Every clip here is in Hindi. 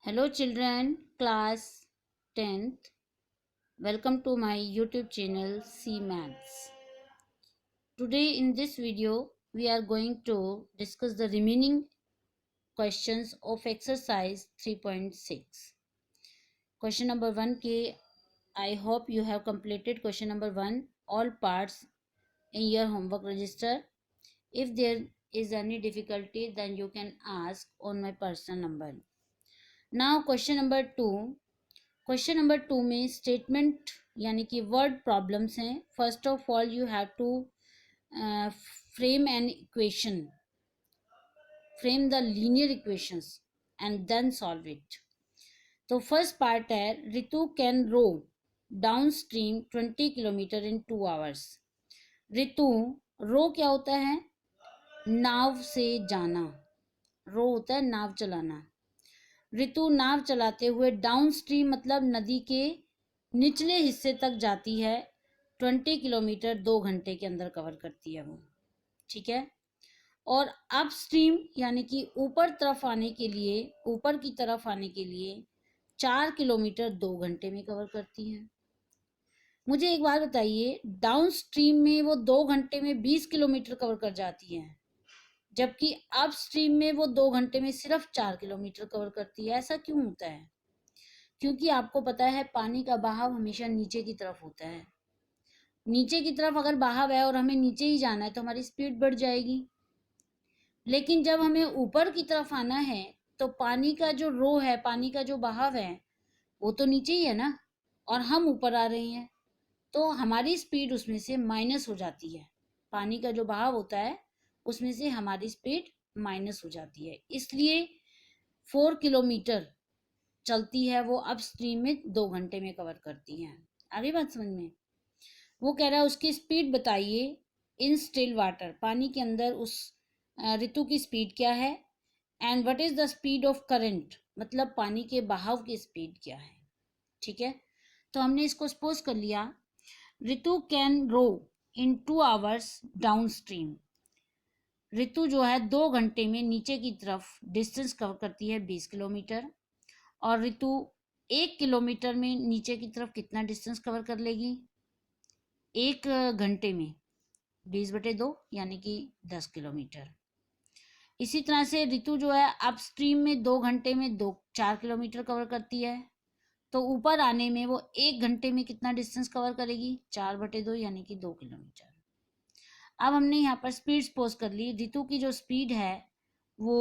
Hello children, class 10th. Welcome to my YouTube channel C Maths. Today in this video we are going to discuss the remaining questions of exercise 3.6. Question number 1 ke I hope you have completed question number 1 all parts in your homework register. If there is any difficulty then you can ask on my personal number. Now question number 2. Question number 2 में स्टेटमेंट यानी कि वर्ड प्रॉब्लम्स हैं. First of all you have to frame an equation, frame the linear equations and then solve it. तो फर्स्ट पार्ट है Ritu can row downstream 20 kilometre in 2 hours. Ritu, row क्या होता है? नाव से जाना. रो होता है नाव चलाना. रितु नाव चलाते हुए डाउन स्ट्रीम मतलब नदी के निचले हिस्से तक जाती है. 20 किलोमीटर 2 घंटे के अंदर कवर करती है वो. ठीक है. और अप स्ट्रीम यानी कि ऊपर तरफ आने के लिए, ऊपर की तरफ आने के लिए 4 किलोमीटर 2 घंटे में कवर करती है. मुझे एक बात बताइए, डाउन स्ट्रीम में वो 2 घंटे में 20 किलोमीटर कवर कर जाती है, जबकि अप स्ट्रीम में वो 2 घंटे में सिर्फ 4 किलोमीटर कवर करती है. ऐसा क्यों होता है? क्योंकि आपको पता है पानी का बहाव हमेशा नीचे की तरफ होता है. नीचे की तरफ अगर बहाव है और हमें नीचे ही जाना है तो हमारी स्पीड बढ़ जाएगी. लेकिन जब हमें ऊपर की तरफ आना है तो पानी का जो रो है, पानी का जो बहाव है वो तो नीचे ही है ना, और हम ऊपर आ रहे हैं तो हमारी स्पीड उसमें से माइनस हो जाती है. पानी का जो बहाव होता है उसमें से हमारी स्पीड माइनस हो जाती है. इसलिए 4 किलोमीटर चलती है वो अप स्ट्रीम में 2 घंटे में कवर करती है. आगे बात समझ में? वो कह रहा है उसकी स्पीड बताइए इन स्टिल वाटर. पानी के अंदर उस ऋतु की स्पीड क्या है. And what is the speed of current, मतलब पानी के बहाव की स्पीड क्या है. ठीक है. तो हमने इसको सपोज कर लिया Ritu can row in 2 hours downstream. Ritu जो है 2 घंटे में नीचे की तरफ डिस्टेंस कवर करती है 20 किलोमीटर. और ऋतु 1 किलोमीटर में नीचे की तरफ कितना डिस्टेंस कवर कर लेगी? 1 घंटे में 20/2 यानी कि 10 किलोमीटर. इसी तरह से ऋतु जो है अप स्ट्रीम में 2 घंटे में 4 किलोमीटर कवर करती है. तो ऊपर आने में वो 1 घंटे में कितना डिस्टेंस कवर करेगी? 4/2 यानी कि 2 किलोमीटर. अब हमने यहाँ पर स्पीड सपोज कर ली. ऋतु की जो स्पीड है वो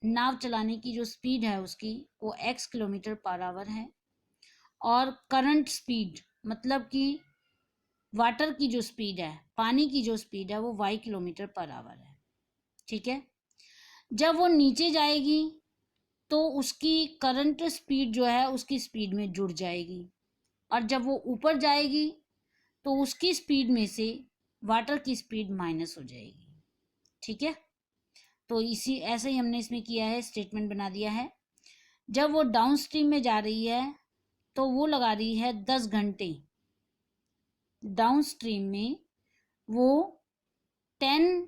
नाव चलाने की जो स्पीड है उसकी वो x किलोमीटर पर आवर है. और करंट स्पीड मतलब कि वाटर की जो स्पीड है, पानी की जो स्पीड है वो y किलोमीटर पर आवर है. ठीक है. जब वो नीचे जाएगी तो उसकी करंट स्पीड जो है उसकी स्पीड में जुड़ जाएगी, और जब वो ऊपर जाएगी तो उसकी स्पीड में से वाटर की स्पीड माइनस हो जाएगी. ठीक है. तो इसी ऐसे ही हमने इसमें किया है, स्टेटमेंट बना दिया है. जब वो डाउन स्ट्रीम में जा रही है तो वो लगा रही है 10 घंटे. डाउन स्ट्रीम में वो 10,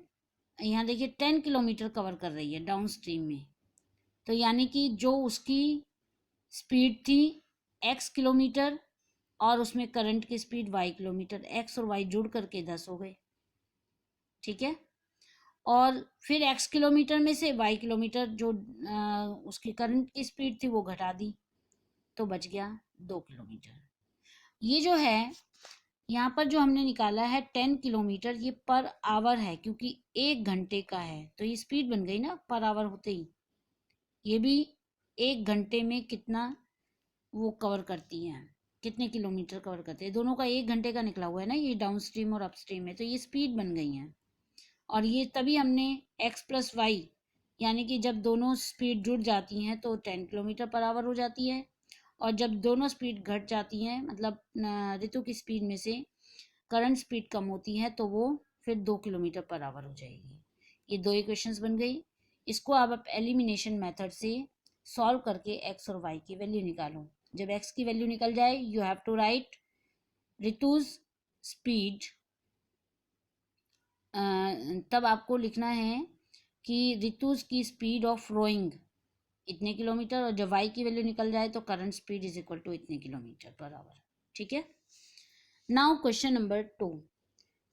यहाँ देखिए 10 किलोमीटर कवर कर रही है डाउन स्ट्रीम में. तो यानी कि जो उसकी स्पीड थी x किलोमीटर और उसमें करंट की स्पीड y किलोमीटर, x और y जुड़ करके 10 हो गए. ठीक है. और फिर x किलोमीटर में से y किलोमीटर जो उसकी करंट की स्पीड थी वो घटा दी तो बच गया 2 किलोमीटर. ये जो है यहाँ पर जो हमने निकाला है 10 किलोमीटर, ये पर आवर है क्योंकि 1 घंटे का है तो ये स्पीड बन गई ना पर आवर होते ही. ये भी 1 घंटे में कितना वो कवर करती हैं, कितने किलोमीटर कवर करते हैं. दोनों का 1 घंटे का निकला हुआ है ना, ये डाउन स्ट्रीम और अप स्ट्रीम में, तो ये स्पीड बन गई हैं. और ये तभी हमने x प्लस वाई यानी कि जब दोनों स्पीड जुड़ जाती हैं तो 10 किलोमीटर पर आवर हो जाती है, और जब दोनों स्पीड घट जाती हैं मतलब ऋतु की स्पीड में से करंट स्पीड कम होती है तो वो फिर 2 किलोमीटर पर आवर हो जाएगी. ये 2 इक्वेशंस बन गई. इसको आप एलिमिनेशन मेथड से सॉल्व करके x और y की वैल्यू निकालो. जब x की वैल्यू निकल जाए you have to write Ritu's speed. तब आपको लिखना है कि ऋतुज की स्पीड ऑफ रोइंग इतने किलोमीटर, और जब y की वैल्यू निकल जाए तो current speed is equal to इतने किलोमीटर पर आवर। ठीक है। Now question number 2।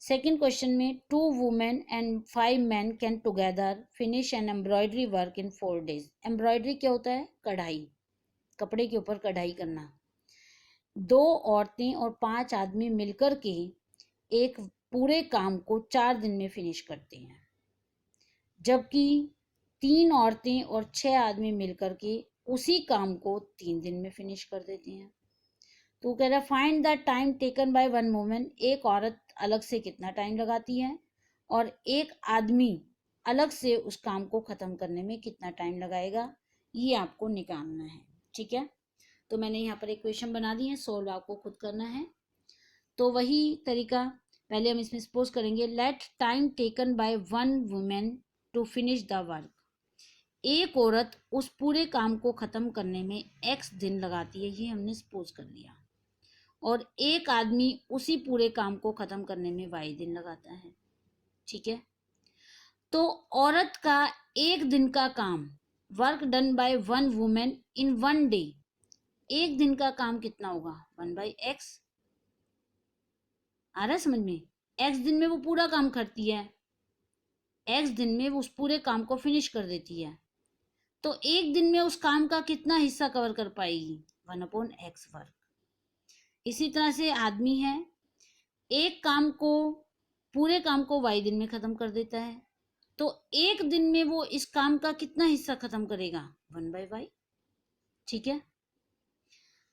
Second question में 2 women and 5 man can together finish an embroidery work in 4 days। Embroidery क्या होता है? कढ़ाई, कपड़े के ऊपर कढ़ाई करना। 2 औरतें और 5 आदमी मिलकर के एक पूरे काम को 4 दिन में फिनिश करते हैं, जबकि 3 औरतें और 6 आदमी मिलकर के उसी काम को 3 दिन में फिनिश कर देते हैं। तो कह रहा है find the time taken by one woman. एक औरत अलग से कितना टाइम लगाती है और एक आदमी अलग से उस काम को खत्म करने में कितना टाइम लगाएगा, ये आपको निकालना है। ठीक है। तो मैंने यहाँ पर एक क्वेश्चन बना दी है, सोल्व आपको खुद करना है। तो वही तरीका पहले हम इसमें सपोज करेंगे, let time taken by one women to finish the work. एक औरत उस पूरे काम को खत्म करने में x दिन लगाती है, ये हमने सपोज कर लिया, और एक आदमी उसी पूरे काम को खत्म करने में y दिन लगाता है। ठीक है। तो औरत का एक दिन का काम, work done by one women in 1 day, एक दिन का काम कितना होगा? 1/x। आ रहा है समझ में? x दिन में वो पूरा काम करती है, x दिन में वो उस पूरे काम को फिनिश कर देती है, तो एक दिन में उस काम का कितना हिस्सा कवर कर पाएगी? 1/x work. इसी तरह से आदमी है, एक काम को, पूरे काम को y दिन में खत्म कर देता है, तो एक दिन में वो इस काम का कितना हिस्सा खत्म करेगा? 1/y। ठीक है।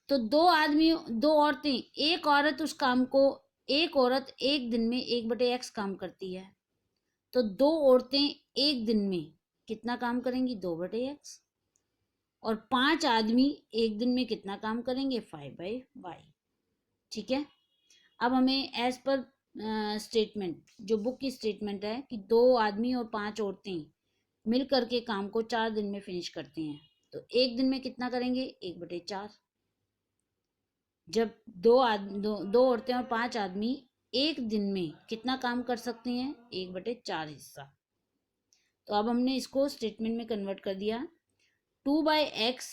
तो 2 आदमी, 2 औरतें, एक औरत उस काम को, एक औरत एक दिन में 1/x काम करती है, तो 2 औरतें एक दिन में कितना काम करेंगी? 2/x। और 5 आदमी एक दिन में कितना काम करेंगे? 5/y। ठीक है। अब हमें एज पर स्टेटमेंट, जो बुक की स्टेटमेंट है कि 2 आदमी और 5 औरतें मिल करके काम को 4 दिन में फिनिश करते हैं, तो एक दिन में कितना करेंगे? 1/4। जब दो औरतें और 5 आदमी एक दिन में कितना काम कर सकते हैं? 1/4 हिस्सा। तो अब हमने इसको स्टेटमेंट में कन्वर्ट कर दिया। 2/x,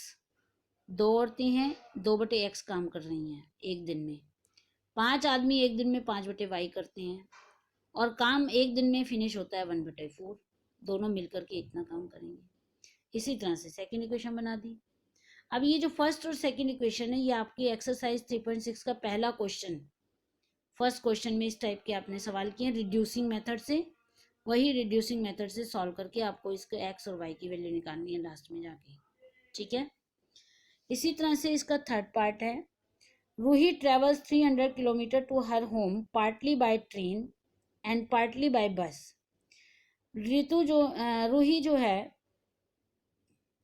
2 औरतें हैं, 2/x काम कर रही हैं एक दिन में, 5 आदमी एक दिन में 5/y करते हैं, और काम एक दिन में फिनिश होता है 1/4। दोनों मिलकर के इतना काम करेंगे। इसी तरह से सेकेंड इक्वेशन बना दी। अब ये जो फर्स्ट और सेकेंड इक्वेशन है, ये आपकी एक्सरसाइज 3.6 का पहला क्वेश्चन, फर्स्ट क्वेश्चन में इस टाइप के आपने सवाल किए रिड्यूसिंग मेथड से। वही रिड्यूसिंग मेथड से सॉल्व करके आपको इसके एक्स और वाई की वैल्यू निकालनी है लास्ट में जाके। ठीक है। इसी तरह से इसका थर्ड पार्ट है, Ruhi travels 300 kilometre to her home partly by train and partly by bus. Ruhi जो है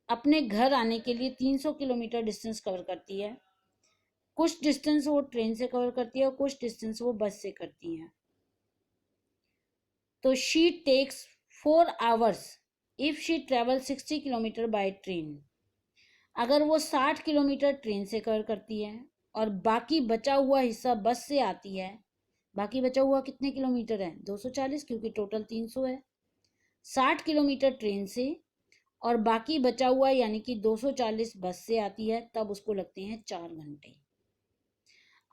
अपने घर आने के लिए 300 किलोमीटर डिस्टेंस कवर करती है, कुछ डिस्टेंस वो ट्रेन से कवर करती है और कुछ डिस्टेंस वो बस से करती है। तो she takes 4 hours if she travel 60 kilometre by train. अगर वो 60 किलोमीटर ट्रेन से कवर करती है और बाकी बचा हुआ हिस्सा बस से आती है, बाकी बचा हुआ कितने किलोमीटर है? 240, क्योंकि टोटल 300 है। 60 किलोमीटर ट्रेन से और बाकी बचा हुआ यानी कि 240 बस से आती है, तब उसको लगते हैं 4 घंटे।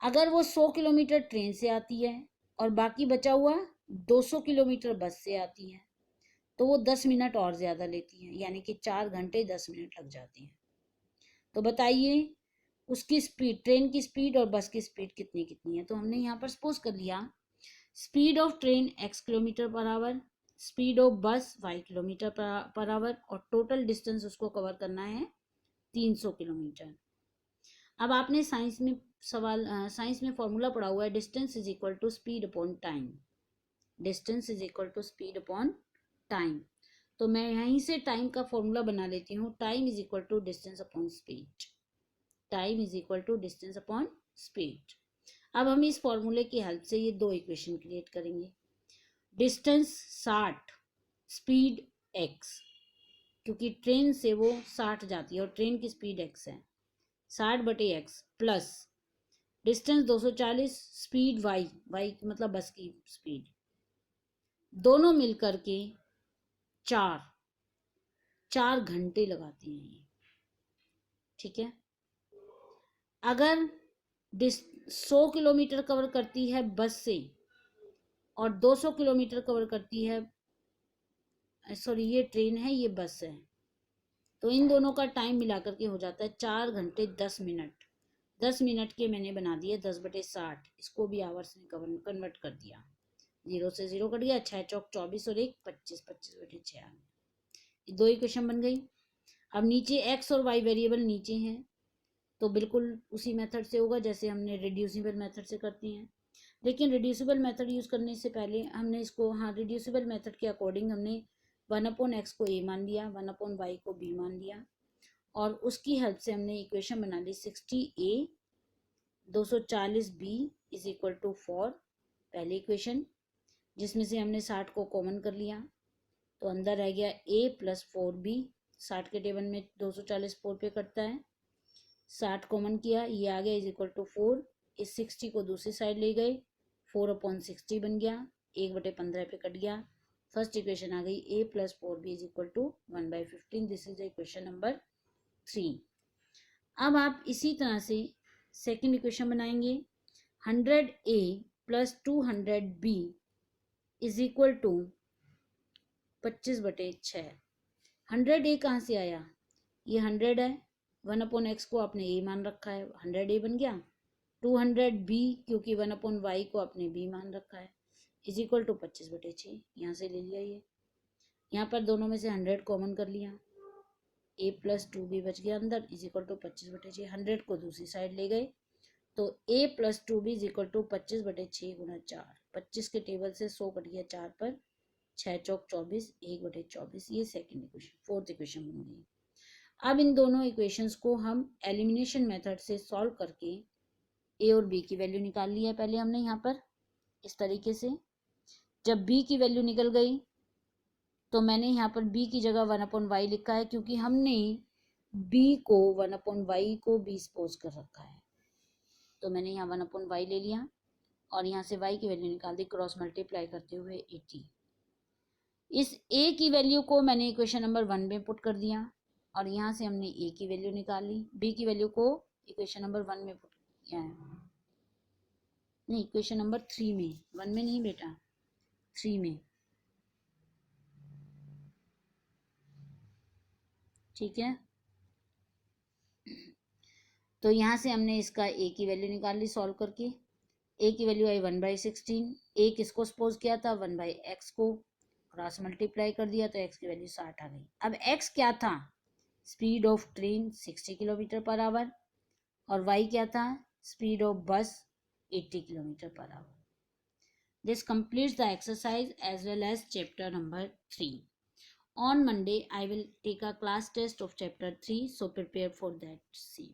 अगर वो 100 किलोमीटर ट्रेन से आती है और बाकी बचा हुआ 200 किलोमीटर बस से आती है, तो वो 10 मिनट और ज़्यादा लेती है, यानी कि 4 घंटे 10 मिनट लग जाती है। तो बताइए उसकी स्पीड, ट्रेन की स्पीड और बस की स्पीड कितनी कितनी है? तो हमने यहाँ पर सपोज कर लिया speed of train x kilometre per our, speed of बस y किलोमीटर पर आवर, और टोटल डिस्टेंस उसको कवर करना है 300 किलोमीटर। अब आपने साइंस में फॉर्मूला पढ़ा हुआ है, distance is equal to speed upon time. Distance is equal to speed upon time. तो मैं यहीं से टाइम का फॉर्मूला बना लेती हूँ, time is equal to distance upon speed. Time is equal to distance upon speed. अब हम इस फॉर्मूले की हेल्प से ये 2 इक्वेशन क्रिएट करेंगे। डिस्टेंस 60, स्पीड x, क्योंकि ट्रेन से वो 60 जाती है और ट्रेन की स्पीड x है, 60/x plus distance 240, speed y, मतलब बस की स्पीड, दोनों मिलकर के 4 घंटे लगाते हैं। ठीक है। अगर 100 किलोमीटर कवर करती है बस से और 200 किलोमीटर कवर करती है, सॉरी ये ट्रेन है ये बस है, तो इन दोनों का टाइम मिला करके हो जाता है 4 घंटे 10 मिनट। 10 मिनट के मैंने बना दिए 10/60, इसको भी आवर्स में कन्वर्ट कर दिया। 0 से 0 कट गया, 6 चौक 24 और 1 25, 25/6 आ गया। दो इक्वेशन बन गई। अब नीचे एक्स और वाई वेरिएबल नीचे हैं, तो बिल्कुल उसी मेथड से होगा जैसे हमने रिड्यूसिबल मेथड से करते हैं। लेकिन रिड्यूसिबल मेथड यूज़ करने से पहले हमने इसको, हाँ रिड्यूसिबल मेथड के अकॉर्डिंग हमने 1/x को a मान लिया, 1/y को b मान लिया, और उसकी हेल्प से हमने इक्वेशन बना ली 60a 240b is equal to 4, पहली इक्वेशन, जिसमें से हमने 60 को कॉमन कर लिया, तो अंदर रह गया a प्लस 4b। 60 के टेबल में 240 4 पे कटता है, 60 कॉमन किया, ये आ गया इज इक्वल टू 4। इस 60 को दूसरी साइड ले गए, 4/60 बन गया, 1/15 पे कट गया। फर्स्ट इक्वेशन आ गई a plus 4b is equal to 1/15। This is equation number 3। अब आप इसी तरह से सेकेंड इक्वेशन बनाएंगे, 100a plus 200b is equal to 25/6। 100a कहाँ से आया, ये 100 है, 1/x को आपने a मान रखा है, 100a बन गया। 200b क्योंकि 1/y को आपने b मान रखा है, इज इक्वल टू 25/6, यहाँ से ले लिया। ये यहाँ पर दोनों में से 100 कॉमन कर लिया, a प्लस 2b बच गया अंदर, इज इक्वल टू 25/6। 100 को दूसरी साइड ले गए, तो a plus 2b is equal to 25/6 गुना 4। 25 के टेबल से 100 कट गया 4 पर, 6 चौक 24, 1/24। ये सेकेंड इक्वेशन, फोर्थ इक्वेशन बन गई। अब इन दोनों इक्वेशंस को हम एलिमिनेशन मेथड से सॉल्व करके a और b की वैल्यू निकाल ली है पहले हमने यहाँ पर इस तरीके से। जब b की वैल्यू निकल गई तो मैंने यहाँ पर b की जगह 1/y लिखा है, क्योंकि हमने b को 1/y को b सपोज कर रखा है, तो मैंने यहाँ 1/y ले लिया और यहाँ से y की वैल्यू निकाल दी क्रॉस मल्टीप्लाई करते हुए 80। इस a की वैल्यू को मैंने इक्वेशन नंबर 1 में पुट कर दिया और यहाँ से हमने a की वैल्यू निकाल ली, b की वैल्यू को इक्वेशन नंबर 1 में पुट किया है, नहीं इक्वेशन नंबर 3 में, 1 में नहीं बेटा 3 में, ठीक है। तो यहाँ से हमने इसका a की वैल्यू निकाल ली सॉल्व करके। a की वैल्यू आई 1/16, a किसको सपोज किया था 1/x को, क्रॉस मल्टीप्लाई कर दिया तो x की वैल्यू 60 आ गई। अब x क्या था, speed of train 60 kilometre per our, और y क्या था, स्पीड ऑफ बस 80 kilometre per our. This completes the exercise as well as chapter number 3. On Monday, I will take a class test of chapter 3, so prepare for that. See.